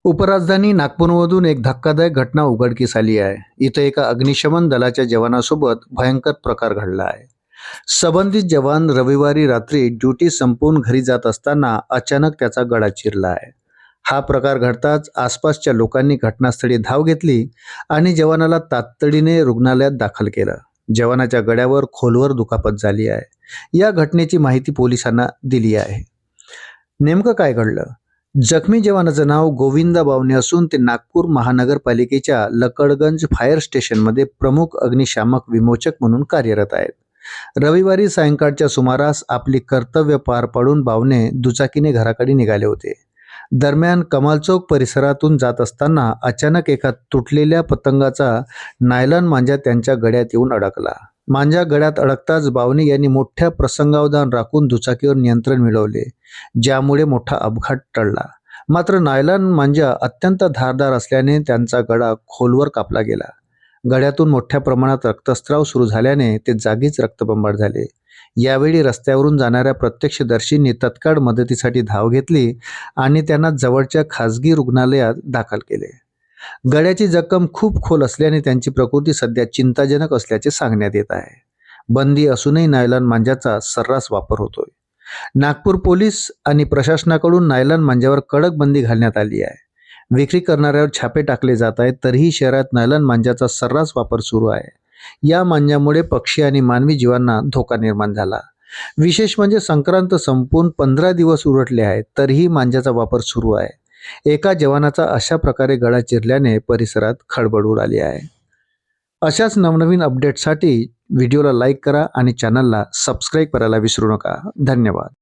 उपराजधानी नागपूरमधून एक धक्कादायक घटना उघडकीस आली आहे। इथे एका अग्निशमन दलाच्या जवानासोबत भयंकर प्रकार घडला आहे। संबंधित जवान रविवारी रात्री ड्युटी संपवून घरी जात असताना अचानक त्याचा गळा चिरला आहे। हा प्रकार घडताच आसपासच्या लोकांनी घटनास्थळी धाव घेतली आणि जवानाला तातडीने रुग्णालयात दाखल केलं। जवानाच्या गळ्यावर खोलवर दुखापत झाली आहे। या घटनेची माहिती पोलिसांना दिली आहे। नेमकं काय घडलं? जखमी जवानाचं नाव गोविंदा बावणे असून ते नागपूर महानगरपालिकेच्या लकडगंज फायर स्टेशनमध्ये प्रमुख अग्निशामक विमोचक म्हणून कार्यरत आहेत। रविवारी सायंकाळच्या सुमारास आपली कर्तव्य पार पाडून बावणे दुचाकीने घराकडे निघाले होते। दरम्यान कमाल चौक परिसरातून जात असताना अचानक एका तुटलेल्या पतंगाचा नायलॉन मांजा त्यांच्या गळ्यात येऊन अडकला। मांजा गळ्यात अडकताच बावणे यांनी मोठ्या प्रसंगावधान राखून दुचाकीवर नियंत्रण मिळवले, ज्यामुळे मोठा अपघात टळला। मात्र नायलॉन मांजा अत्यंत धारदार असल्याने त्यांचा गळा खोलवर कापला गेला। गळ्यातून मोठ्या प्रमाणात रक्तस्राव सुरू झाल्याने ते जागीच रक्तबंबाळ झाले। यावेळी रस्त्यावरून जाणाऱ्या प्रत्यक्षदर्शींनी तत्काळ मदतीसाठी धाव घेतली आणि त्यांना जवळच्या खासगी रुग्णालयात दाखल केले। गळ्याची जखम खूप खोल असल्याने त्यांची प्रकृती सध्या चिंताजनक असल्याचे सांगण्यात येत आहे। बंदी असूनही नायलॉन मांजाचा सर्रास वापर होतोय। नागपूर पोलीस आणि प्रशासनाकडून नायलॉन मांजावर कडक बंदी घालण्यात आली आहे। विक्री करणाऱ्यावर छापे टाकले जात आहेत, तरीही शहरात नायलॉन मांजाचा सर्रास वापर सुरू आहे। या मांजामुळे पक्षी आणि मानवी जीवांना धोका निर्माण झाला। विशेष म्हणजे संक्रांत संपून 15 दिवस उलटले आहेत, तरीही मांजाचा वापर सुरू आहे। एका जवानाचा अशा प्रकारे गळा चिरल्याने परिसरात खळबळ उडाली आहे। अशाच नवनवीन अपडेटसाठी व्हिडिओला लाईक करा आणि चॅनलला सबस्क्राईब करायला विसरू नका। धन्यवाद।